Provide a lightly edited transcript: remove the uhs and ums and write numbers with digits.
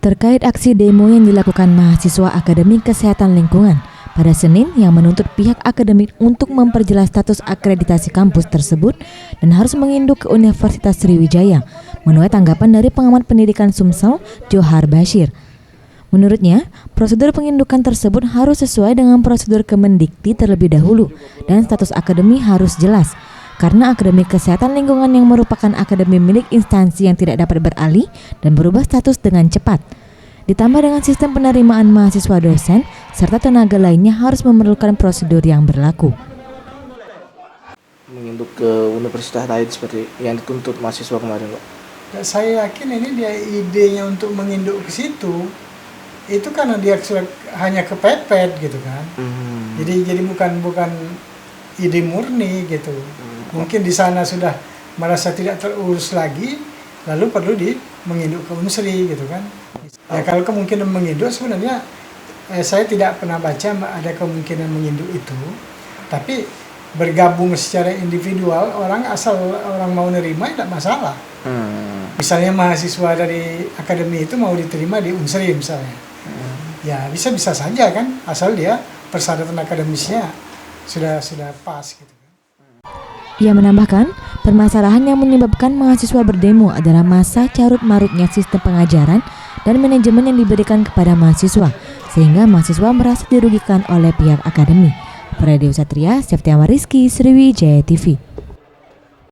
Terkait aksi demo yang dilakukan mahasiswa Akademik Kesehatan Lingkungan pada Senin yang menuntut pihak akademik untuk memperjelas status akreditasi kampus tersebut dan harus menginduk ke Universitas Sriwijaya, menuai tanggapan dari pengamat pendidikan Sumsel, Johar Bashir. Menurutnya, prosedur pengindukan tersebut harus sesuai dengan prosedur Kemendikti terlebih dahulu dan status akademi harus jelas. Karena Akademik Kesehatan Lingkungan yang merupakan akademi milik instansi yang tidak dapat beralih dan berubah status dengan cepat. Ditambah dengan sistem penerimaan mahasiswa dosen serta tenaga lainnya harus memerlukan prosedur yang berlaku. Menginduk ke universitas lain seperti yang dituntut mahasiswa kemarin, Pak. Saya yakin ini dia idenya untuk menginduk ke situ itu karena dia hanya kepepet gitu kan. Jadi bukan ide murni gitu. Mungkin di sana sudah merasa tidak terurus lagi, lalu perlu menginduk ke Unsri gitu kan. Ya kalau kemungkinan menginduk sebenarnya saya tidak pernah baca ada kemungkinan menginduk itu, tapi bergabung secara individual orang mau nerima tidak masalah. Misalnya mahasiswa dari akademi itu mau diterima di Unsri misalnya, ya bisa saja kan, asal dia persyaratan akademisnya sudah pas gitu. Ia menambahkan, permasalahan yang menyebabkan mahasiswa berdemo adalah masa carut-marutnya sistem pengajaran dan manajemen yang diberikan kepada mahasiswa, sehingga mahasiswa merasa dirugikan oleh pihak akademi. Pradio Satria, Septiawan Rizky, Sriwijaya TV.